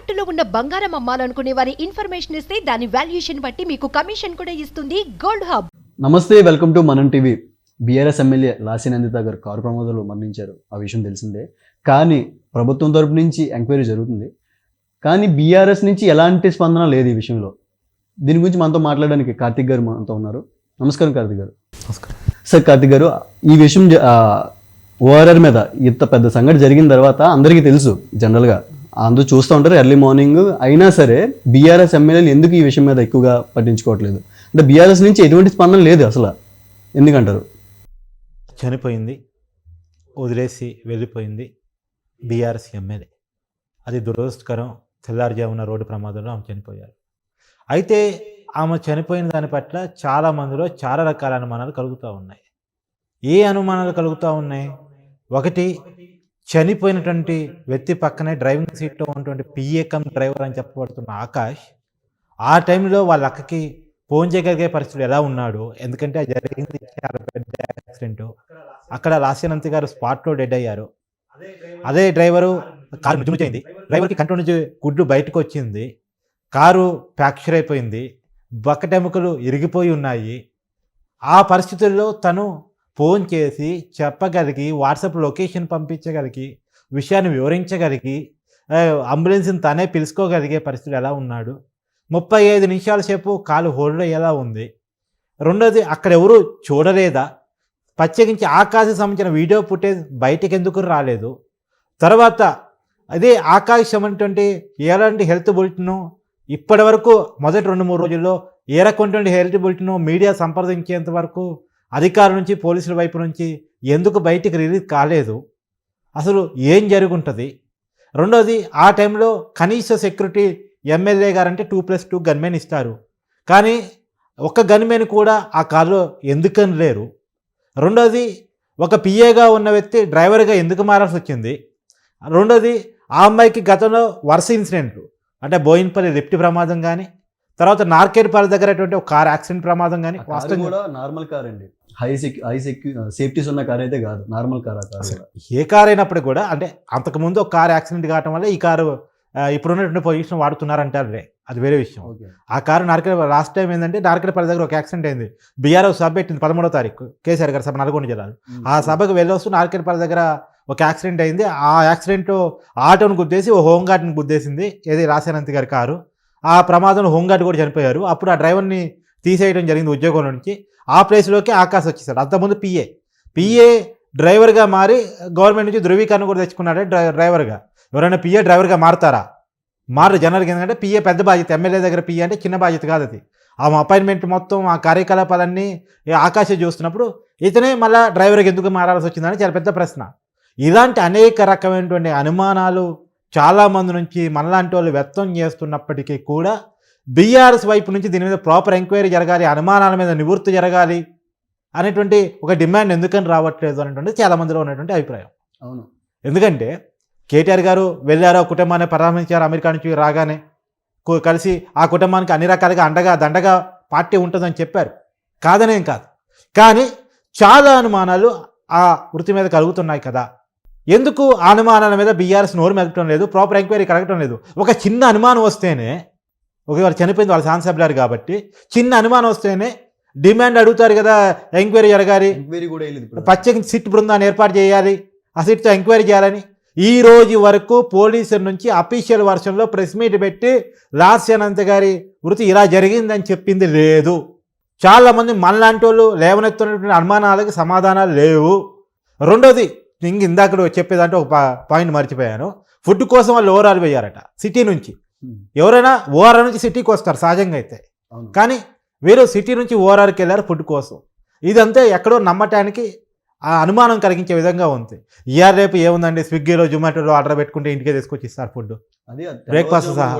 తాకట్టులో ఉన్న బంగారం అమ్మాలనుకునే వారి ఇన్ఫర్మేషన్ ఇస్తే దాని వాల్యుయేషన్ బట్టి మీకు కమిషన్ కూడా ఇస్తుంది గోల్డ్ హబ్. నమస్తే, వెల్కమ్ టు మనం టీవీ. బీఆర్ఎస్ ఎమ్మెల్యే లాసి నందిత గారు కారు ప్రమాదంలో మరణించారు. ఆ విషయం తెలిసిందే. కానీ ప్రభుత్వం తరపు నుంచి ఎంక్వైరీ జరుగుతుంది. కానీ బీఆర్ఎస్ నుంచి ఎలాంటి స్పందన లేదు ఈ విషయంలో. దీని గురించి మనతో మాట్లాడడానికి కార్తిక్ గారు మనతో ఉన్నారు. నమస్కారం కార్తిక్ గారు. నమస్కారం సార్. కార్తిక్ గారు, ఈ విషయం ఓఆర్ఆర్ మీద ఇంత పెద్ద సంఘటన జరిగిన తర్వాత అందరికీ తెలుసు, జనరల్గా అందరూ చూస్తూ ఉంటారు ఎర్లీ మార్నింగ్. అయినా సరే బీఆర్ఎస్ ఎమ్మెల్యేలు ఎందుకు ఈ విషయం మీద ఎక్కువగా పట్టించుకోవట్లేదు? అంటే బీఆర్ఎస్ నుంచి ఎటువంటి స్పందన లేదు అసలు, ఎందుకంటారు? చనిపోయింది, వదిలేసి వెళ్ళిపోయింది బీఆర్ఎస్ ఎమ్మెల్యే. అది దురదృష్టకరం. తెల్లారుజామున రోడ్డు ప్రమాదంలో ఆమె చనిపోయారు. అయితే ఆమె చనిపోయిన దాని పట్ల చాలా మందిలో చాలా రకాల అనుమానాలు కలుగుతూ ఉన్నాయి. ఏ అనుమానాలు కలుగుతూ ఉన్నాయి? ఒకటి, చనిపోయినటువంటి వ్యక్తి పక్కనే డ్రైవింగ్ సీట్లో ఉన్నటువంటి పిఏ కమ్ డ్రైవర్ అని చెప్పబడుతున్న ఆకాష్ ఆ టైంలో వాళ్ళ అక్కకి ఫోన్ చేయగలిగే పరిస్థితులు ఎలా ఉన్నాడు? ఎందుకంటే అది జరిగింది చాలా పెద్ద యాక్సిడెంట్. అక్కడ లాస్యనంతి గారు స్పాట్లో డెడ్ అయ్యారు. అదే డ్రైవరు కారు ముచ్చుముచ్చైంది. డ్రైవర్కి కంట్రోల్ నుంచి గుడ్లు బయటకు వచ్చింది. కారు ఫ్రాక్చర్ అయిపోయింది. బక్కటెముకలు ఇరిగిపోయి ఉన్నాయి. ఆ పరిస్థితుల్లో తను ఫోన్ చేసి చెప్పగలిగి, వాట్సాప్ లొకేషన్ పంపించగలిగి, విషయాన్ని వివరించగలిగి, అంబులెన్స్ని తనే పిలుచుకోగలిగే పరిస్థితులు ఎలా ఉన్నాడు? 35 నిమిషాల సేపు కాలు హోల్డ్ ఎలా ఉంది? రెండోది, అక్కడ ఎవరు చూడలేదా? ప్రత్యేకించి ఆకాశం సంబంధించిన వీడియో ఫుటేజ్ బయటకు ఎందుకు రాలేదు? తర్వాత అదే ఆకాశం అనేటువంటి ఎలాంటి హెల్త్ బులెటిన్ ఇప్పటి వరకు మొదటి 2-3 రోజుల్లో ఏ రకమైనటువంటి హెల్త్ బులెటిన్ మీడియా సంప్రదించేంత వరకు అధికారుల నుంచి, పోలీసుల వైపు నుంచి ఎందుకు బయటికి రిలీజ్ కాలేదు? అసలు ఏం జరుగుంటుంది? రెండోది, ఆ టైంలో కనీస సెక్యూరిటీ ఎమ్మెల్యే గారంటే 2+2 గన్మెన్ ఇస్తారు. కానీ ఒక్క గన్మెన్ కూడా ఆ కారులో ఎందుకని లేరు? రెండోది, ఒక పిఏగా ఉన్న వ్యక్తి డ్రైవర్గా ఎందుకు మారాల్సి వచ్చింది? రెండోది, ఆ అమ్మాయికి గతంలో వరుస ఇన్సిడెంట్లు, అంటే బోయిన్పల్లి లిఫ్ట్ ప్రమాదం కానీ, తర్వాత నార్కేట్పల్లి దగ్గర ఒక కార్ యాక్సిడెంట్ ప్రమాదం కానీ. వాస్తవం కూడా నార్మల్ కార్ అండి, హై సేఫ్టీస్ ఉన్న కార్ అయితే కాదు, నార్మల్ కార్. ఆ కార్ ఏ కార్ అయినప్పుడు కూడా, అంటే అంతకుముందు ఒక కార్ యాక్సిడెంట్ కావడం వల్ల ఈ కారు ఇప్పుడున్నటువంటి పొజిషన్ వాడుతున్నారంటారు. అది వేరే విషయం. ఆ కారు లాస్ట్ టైం ఏంటంటే నార్కేట్పల్లి దగ్గర ఒక యాక్సిడెంట్ అయింది. బీఆర్ఓ సభ పెట్టింది 13వ తారీఖు, కేసీఆర్ గారి సభ, నల్గొండ జిల్లాలో. ఆ సభకు వెళ్ళొస్తూ నార్కేట్పల్లి దగ్గర ఒక యాక్సిడెంట్ అయింది. ఆ యాక్సిడెంట్ ఆటోను గుద్దేసి ఓ హోంగార్డ్ని గుద్దేసింది, ఏది రాశానంతి గారి కారు. ఆ ప్రమాదంలో హోంగార్డ్ కూడా చనిపోయారు. అప్పుడు ఆ డ్రైవర్ని తీసేయడం జరిగింది ఉద్యోగం నుంచి. ఆ ప్లేస్లోకి ఆకాశ్ వచ్చేసాడు. అంతకుముందు పిఏ డ్రైవర్గా మారి గవర్నమెంట్ నుంచి ధృవీకరణ కూడా తెచ్చుకున్నాడే డ్రైవర్గా. ఎవరైనా పిఏ డ్రైవర్గా మారతారా? మారు జనరల్గా. ఎందుకంటే పిఏ పెద్ద బాధ్యత, ఎమ్మెల్యే దగ్గర పిఏ అంటే చిన్న బాధ్యత కాదు అది. ఆ అపాయింట్మెంట్ మొత్తం, ఆ కార్యకలాపాలన్నీ ఆకాశం చూస్తున్నప్పుడు ఇతనే మళ్ళీ డ్రైవర్కి ఎందుకు మారాల్సి వచ్చిందని చాలా పెద్ద ప్రశ్న. ఇలాంటి అనేక రకమైనటువంటి అనుమానాలు చాలామంది నుంచి మనలాంటి వాళ్ళు వ్యక్తం చేస్తున్నప్పటికీ కూడా బీఆర్ఎస్ వైపు నుంచి దీని మీద ప్రాపర్ ఎంక్వైరీ జరగాలి, అనుమానాల మీద నివృత్తి జరగాలి అనేటువంటి ఒక డిమాండ్ ఎందుకని రావట్లేదు అనేటువంటి చాలామందిలో ఉన్నటువంటి అభిప్రాయం. అవును. ఎందుకంటే కేటీఆర్ గారు వెళ్ళారు, కుటుంబాన్ని పరామర్శించారు. అమెరికా నుంచి రాగానే కలిసి ఆ కుటుంబానికి అన్ని రకాలుగా అండగా దండగా పార్టీ ఉంటుందని చెప్పారు, కాదనేం కాదు. కానీ చాలా అనుమానాలు ఆ వృత్తి మీద కలుగుతున్నాయి కదా. ఎందుకు ఆ అనుమానాల మీద బీఆర్ఎస్ నోరు మెదపడం లేదు, ప్రాపర్ ఎంక్వైరీ కలగటం లేదు? ఒక చిన్న అనుమానం వస్తేనే, ఒకవేళ చనిపోయింది వాళ్ళ సాన్సబ్లార్ కాబట్టి, చిన్న అనుమానం వస్తేనే డిమాండ్ అడుగుతారు కదా, ఎంక్వైరీ జరగాలి, ప్రత్యేకించి సిట్ బృందాన్ని ఏర్పాటు చేయాలి, ఆ సిట్తో ఎంక్వైరీ చేయాలని. ఈ రోజు వరకు పోలీసుల నుంచి అఫీషియల్ వర్షన్లో ప్రెస్ మీట్ పెట్టి లాస్యానంత్ గారి వృత్తి ఇలా జరిగిందని చెప్పింది లేదు. చాలామంది మనలాంటి వాళ్ళు లేవనెత్తున్నటువంటి అనుమానాలకు సమాధానాలు లేవు. రెండోది, ఇందాక చెప్పేదంటే ఒక పాయింట్ మర్చిపోయాను. ఫుడ్ కోసం వాళ్ళు ఓవరాల్ పోయారట సిటీ నుంచి. ఎవరైనా ఓఆర్ఆర్ నుంచి సిటీకి వస్తారు సహజంగా అయితే, కానీ వీరు సిటీ నుంచి ఓఆర్ఆర్కి వెళ్ళారు ఫుడ్ కోసం. ఇదంతా ఎక్కడో నమ్మటానికి ఆ అనుమానం కలిగించే విధంగా ఉంది. ఇయర్ రేపు ఏముందండి, స్విగ్గీలో జొమాటోలో ఆర్డర్ పెట్టుకుంటే ఇంటికే తీసుకొచ్చి ఇస్తారు ఫుడ్, బ్రేక్ఫాస్ట్ సహా.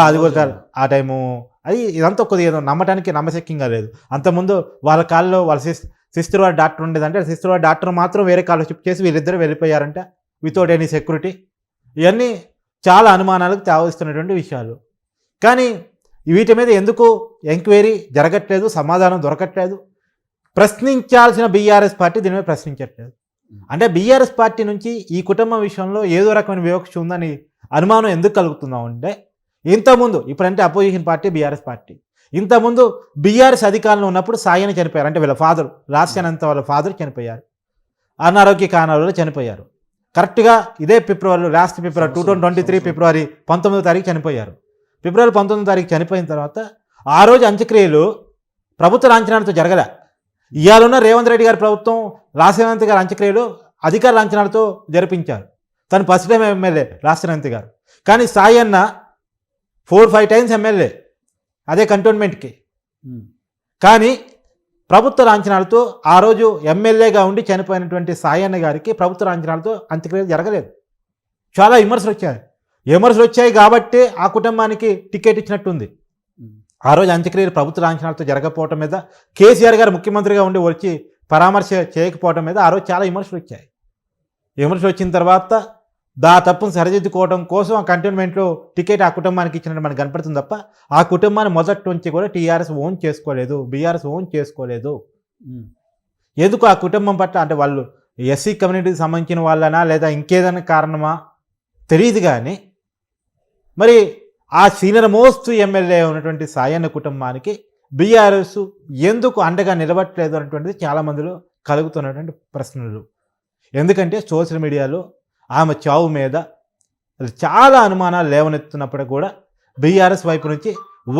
అది కూడా ఆ టైము అది ఇదంతా కొద్దిగా ఏదో నమ్మటానికి నమ్మశక్యంగా లేదు. అంతకుముందు వాళ్ళ కాల్లో వాళ్ళ సిస్టర్ వారి డాక్టర్ ఉండేదంటే సిస్టర్ వారి డాక్టర్ మాత్రం వేరే కాల్లో షిఫ్ట్ చేసి వీళ్ళిద్దరూ వెళ్ళిపోయారంట వితౌట్ ఎనీ సెక్యూరిటీ. ఇవన్నీ చాలా అనుమానాలకు తావిస్తున్నటువంటి విషయాలు. కానీ వీటి మీద ఎందుకు ఎంక్వైరీ జరగట్లేదు, సమాధానం దొరకట్లేదు? ప్రశ్నించాల్సిన బీఆర్ఎస్ పార్టీ దీని మీద ప్రశ్నించట్లేదు. అంటే బీఆర్ఎస్ పార్టీ నుంచి ఈ కుటుంబం విషయంలో ఏదో రకమైన వివక్ష ఉందని అనుమానం ఎందుకు కలుగుతున్నాం అంటే ఇంతకుముందు ఇప్పుడంటే అపోజిషన్ పార్టీ బీఆర్ఎస్ పార్టీ, ఇంతకుముందు బీఆర్ఎస్ అధికారంలో ఉన్నప్పుడు సాయన చనిపోయారు. అంటే వీళ్ళ ఫాదర్ లాస్యానంత వాళ్ళ ఫాదర్ చనిపోయారు, అనారోగ్య కారణాలలో చనిపోయారు. కరెక్ట్గా ఇదే ఫిబ్రవరి 2023 ఫిబ్రవరి 19వ తారీఖు చనిపోయారు. ఫిబ్రవరి 19వ తారీఖు చనిపోయిన తర్వాత ఆ రోజు అంత్యక్రియలు ప్రభుత్వ లాంఛనాలతో జరగలే. ఇవాళ రేవంత్ రెడ్డి గారి ప్రభుత్వం లాస్యానంత్ గారి అంత్యక్రియలు అధికార లాంఛనాలతో జరిపించారు. తను ఫస్ట్ టైం ఎమ్మెల్యే లాస్యానంత్ గారు, కానీ సాయన్న 4-5 టైమ్స్ ఎమ్మెల్యే అదే కంటోన్మెంట్కి. కానీ ప్రభుత్వ లాంఛనాలతో ఆ రోజు ఎమ్మెల్యేగా ఉండి చనిపోయినటువంటి సాయన్న గారికి ప్రభుత్వ లాంఛనాలతో అంత్యక్రియలు జరగలేదు. చాలా విమర్శలు వచ్చాయి కాబట్టి ఆ కుటుంబానికి టికెట్ ఇచ్చినట్టుంది. ఆ రోజు అంత్యక్రియలు ప్రభుత్వ లాంఛనాలతో జరగకపోవటం మీద కేసీఆర్ గారు ముఖ్యమంత్రిగా ఉండి వచ్చి పరామర్శ చేయకపోవటం మీద ఆ రోజు చాలా విమర్శలు వచ్చాయి. విమర్శలు వచ్చిన తర్వాత తప్పును సరిదిద్దుకోవడం కోసం ఆ కంటోన్మెంట్లో టికెట్ ఆ కుటుంబానికి ఇచ్చినట్టు మనకు కనపడుతుంది తప్ప ఆ కుటుంబాన్ని మొదటి నుంచి కూడా టీఆర్ఎస్ ఓన్ చేసుకోలేదు, బీఆర్ఎస్ ఓన్ చేసుకోలేదు. ఎందుకు ఆ కుటుంబం పట్ల, అంటే వాళ్ళు ఎస్సీ కమ్యూనిటీకి సంబంధించిన వాళ్ళనా లేదా ఇంకేదైనా కారణమా తెలియదు, కానీ మరి ఆ సీనియర్ మోస్ట్ ఎమ్మెల్యే ఉన్నటువంటి సాయన్న కుటుంబానికి బీఆర్ఎస్ ఎందుకు అండగా నిలబట్టలేదు అనేటువంటిది చాలామందిలో కలుగుతున్నటువంటి ప్రశ్నలు. ఎందుకంటే సోషల్ మీడియాలో ఆమె చావు మీద చాలా అనుమానాలు లేవనెత్తున్నప్పటికీ కూడా బీఆర్ఎస్ వైపు నుంచి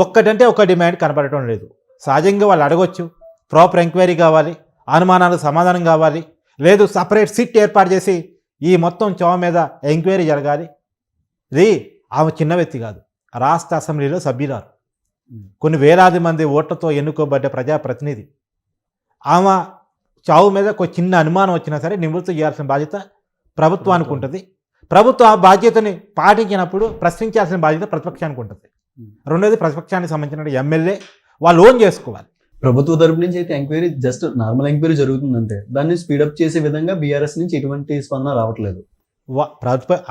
ఒక్కటంటే ఒక డిమాండ్ కనపడటం లేదు. సహజంగా వాళ్ళు అడగొచ్చు, ప్రాపర్ ఎంక్వైరీ కావాలి, అనుమానాలకు సమాధానం కావాలి, లేదు సపరేట్ సిట్ ఏర్పాటు చేసి ఈ మొత్తం చావు మీద ఎంక్వైరీ జరగాలి. ఇది ఆమె చిన్న వ్యక్తి కాదు, రాష్ట్ర అసెంబ్లీలో సభ్యురాలు, కొన్ని వేలాది మంది ఓట్లతో ఎన్నుకోబడ్డ ప్రజాప్రతినిధి. ఆమె చావు మీద ఒక చిన్న అనుమానం వచ్చినా సరే నివృత్తి చేయాల్సిన బాధ్యత ప్రభుత్వానికి ఉంటుంది. ప్రభుత్వం ఆ బాధ్యతని పాటించినప్పుడు ప్రశ్నించాల్సిన బాధ్యత ప్రతిపక్షానికి ఉంటుంది. రెండోది ప్రతిపక్షానికి సంబంధించిన ఎమ్మెల్యే వాళ్ళు ఓన్ చేసుకోవాలి. ప్రభుత్వ తరపు నుంచి అయితే ఎంక్వైరీ జస్ట్ నార్మల్ ఎంక్వైరీ జరుగుతుందంటే దాన్ని స్పీడప్ చేసే విధంగా బీఆర్ఎస్ నుంచి ఎటువంటి స్పందన రావట్లేదు.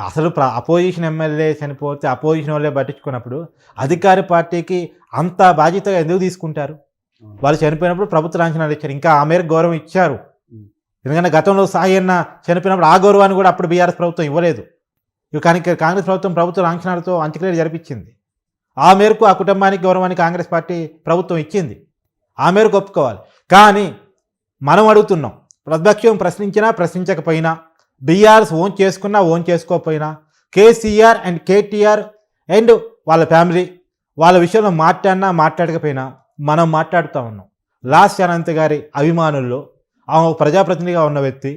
అసలు అపోజిషన్ ఎమ్మెల్యే చనిపోతే అపోజిషన్ వాళ్ళే పట్టించుకున్నప్పుడు అధికార పార్టీకి అంత బాధ్యతగా ఎందుకు తీసుకుంటారు? వాళ్ళు చనిపోయినప్పుడు ప్రభుత్వ లాంఛనాలు ఇచ్చారు, ఇంకా ఆ మేరకు గౌరవం ఇచ్చారు. ఎందుకంటే గతంలో సాయన్న చనిపోయినప్పుడు ఆ గౌరవాన్ని కూడా అప్పుడు బీఆర్ఎస్ ప్రభుత్వం ఇవ్వలేదు. కానీ కాంగ్రెస్ ప్రభుత్వ లాంఛనాలతో అంత్యక్రియలు జరిపించింది. ఆ మేరకు ఆ కుటుంబానికి గౌరవాన్ని కాంగ్రెస్ పార్టీ ప్రభుత్వం ఇచ్చింది, ఆ మేరకు ఒప్పుకోవాలి. కానీ మనం అడుగుతున్నాం, ప్రతిపక్షం ప్రశ్నించినా ప్రశ్నించకపోయినా, బీఆర్ఎస్ ఓన్ చేసుకున్నా ఓన్ చేసుకోకపోయినా, కేసీఆర్ అండ్ కేటీఆర్ అండ్ వాళ్ళ ఫ్యామిలీ వాళ్ళ విషయంలో మాట్లాడినా మాట్లాడకపోయినా మనం మాట్లాడుతూ ఉన్నాం. లాస్యానంత్ గారి అభిమానుల్లో ఆమె ఒక ప్రజాప్రతినిధిగా ఉన్న వ్యక్తి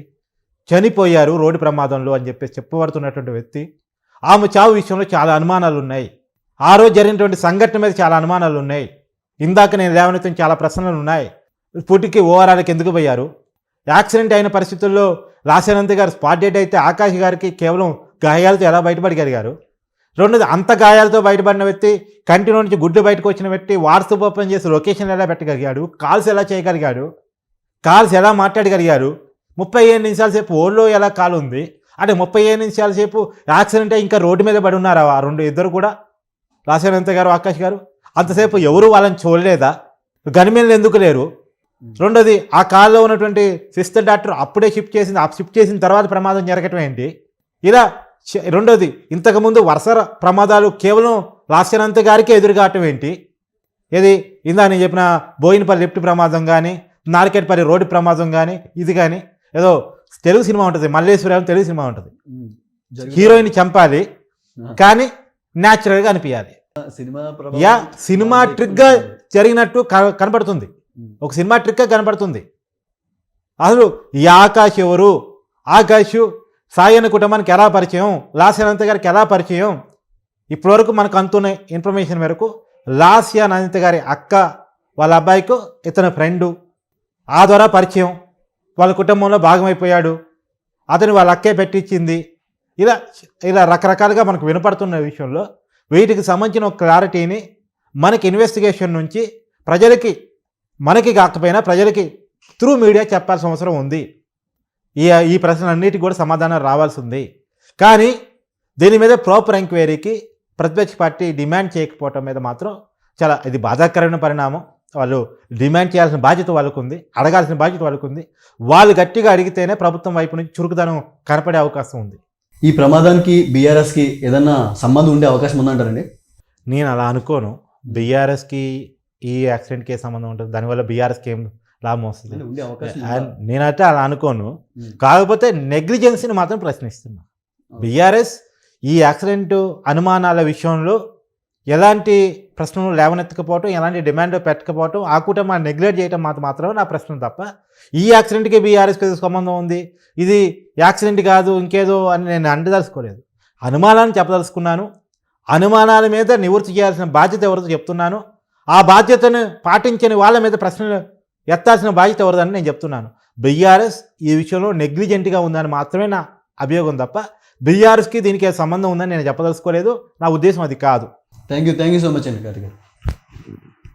చనిపోయారు రోడ్డు ప్రమాదంలో అని చెప్పేసి చెప్పబడుతున్నటువంటి వ్యక్తి. ఆమె చావు విషయంలో చాలా అనుమానాలు ఉన్నాయి. ఆ రోజు జరిగినటువంటి సంఘటన మీద చాలా అనుమానాలు ఉన్నాయి. ఇందాక నేను లేవనెత్తిన చాలా ప్రశ్నలు ఉన్నాయి. పుట్టికి ఓఆర్ఆర్కి ఎందుకు పోయారు? యాక్సిడెంట్ అయిన పరిస్థితుల్లో లాస్యానంత్ గారు స్పాట్ డెడ్ అయితే ఆకాష్ గారికి కేవలం గాయాలతో ఎలా బయటపడగలిగారు? రెండోది, అంత గాయాలతో బయటపడిన వ్యక్తి, కంటిలో నుంచి గుడ్డు బయటకు వచ్చిన వ్యక్తి వాట్సాప్ ఓపెన్ చేసి లొకేషన్ ఎలా పెట్టగలిగాడు? కాల్స్ ఎలా చేయగలిగాడు? కాల్స్ ఎలా మాట్లాడగలిగారు? 35 నిమిషాల సేపు ఓళ్ళో ఎలా కాలు ఉంది అంటే 35 నిమిషాల సేపు యాక్సిడెంట్ అయ్యి ఇంకా రోడ్డు మీద పడి ఉన్నారు ఆ ఇద్దరు కూడా, లాస్యానంత్ గారు ఆకాష్ గారు. అంతసేపు ఎవరు వాళ్ళని చూడలేదా? గనిమేలు ఎందుకు లేరు? రెండోది, ఆ కాల్లో ఉన్నటువంటి సిస్టర్ డాక్టర్ అప్పుడే షిఫ్ట్ చేసిన తర్వాత ప్రమాదం జరగటం ఏంటి? ఇలా రెండోది, ఇంతకుముందు వరుస ప్రమాదాలు కేవలం లాస్యానంత్ గారికే ఎదురుగాటం ఏంటి? ఇది ఇందా నేను చెప్పిన బోయినపల్లి లిఫ్ట్ ప్రమాదం కానీ, నార్కెట్పల్లి రోడ్డు ప్రమాదం కానీ, ఇది కానీ ఏదో తెలుగు సినిమా ఉంటుంది, మల్లేశ్వరం తెలుగు సినిమా ఉంటుంది, హీరోయిన్ చంపాలి కానీ న్యాచురల్గా అనిపించాలి. సినిమా ట్రిక్గా జరిగినట్టు కనపడుతుంది, ఒక సినిమా ట్రిక్గా కనపడుతుంది. అసలు ఈ ఆకాష్ ఎవరు? ఆకాష్ సాయన్న కుటుంబానికి ఎలా పరిచయం? లాస్యానంత్ గారికి ఎలా పరిచయం? ఇప్పటివరకు మనకు అందుతున్న ఇన్ఫర్మేషన్ మేరకు లాస్యానంత్ గారి అక్క వాళ్ళ అబ్బాయికి ఇతని ఫ్రెండు, ఆ ద్వారా పరిచయం, వాళ్ళ కుటుంబంలో భాగమైపోయాడు, అతను వాళ్ళ అక్కే పెట్టించింది. ఇలా రకరకాలుగా మనకు వినపడుతున్న విషయంలో వీటికి సంబంధించిన ఒక క్లారిటీని మనకి ఇన్వెస్టిగేషన్ నుంచి ప్రజలకి, మనకి కాకపోయినా ప్రజలకి త్రూ మీడియా చెప్పాల్సిన అవసరం ఉంది. ఈ ప్రశ్నలన్నిటికీ కూడా సమాధానం రావాల్సి ఉంది. కానీ దీని మీద ప్రాపర్ ఎంక్వైరీకి ప్రతిపక్ష పార్టీ డిమాండ్ చేయకపోవటం మీద మాత్రం చాలా ఇది బాధాకరమైన పరిణామం. వాళ్ళు డిమాండ్ చేయాల్సిన బాధ్యత వాళ్ళకు ఉంది, అడగాల్సిన బాధ్యత వాళ్ళకు ఉంది. వాళ్ళు గట్టిగా అడిగితేనే ప్రభుత్వం వైపు నుంచి చురుకుదనం కనపడే అవకాశం ఉంది. ఈ ప్రమాదానికి బీఆర్ఎస్కి ఏదన్నా సంబంధం ఉండే అవకాశం ఉందంటారండి? నేను అలా అనుకోను. బీఆర్ఎస్కి ఈ యాక్సిడెంట్కి ఏ సంబంధం ఉంటుంది, దానివల్ల బీఆర్ఎస్కి ఏం లాభం వస్తుంది ఉండే అవకాశం నేనైతే అలా అనుకోను. కాకపోతే నెగ్లిజెన్సీని మాత్రం ప్రశ్నిస్తున్నా. బీఆర్ఎస్ ఈ యాక్సిడెంట్ అనుమానాల విషయంలో ఎలాంటి ప్రశ్నలు లేవనెత్తకపోవటం, ఎలాంటి డిమాండ్ పెట్టకపోవటం, ఆ కుటుంబాన్ని నెగ్లెక్ట్ చేయడం మాత్రమే నా ప్రశ్న తప్ప ఈ యాక్సిడెంట్కి బీఆర్ఎస్కి సంబంధం ఉంది, ఇది యాక్సిడెంట్ కాదు ఇంకేదో అని నేను అంటదలుచుకోలేదు. అనుమానాన్ని చెప్పదలుచుకున్నాను. అనుమానాల మీద నివృత్తి చేయాల్సిన బాధ్యత ఎవరితో చెప్తున్నాను. ఆ బాధ్యతను పాటించని వాళ్ళ మీద ప్రశ్నలు ఎత్తాల్సిన బాధ్యత ఎవరిదని నేను చెప్తున్నాను. బీఆర్ఎస్ ఈ విషయంలో నెగ్లిజెంట్గా ఉందని మాత్రమే నా అభియోగం తప్ప బీఆర్ఎస్కి దీనికి సంబంధం ఉందని నేను చెప్పదలుచుకోలేదు. నా ఉద్దేశం అది కాదు. థ్యాంక్ యూ సో మచ్ అండి కార్తిక్ గారు.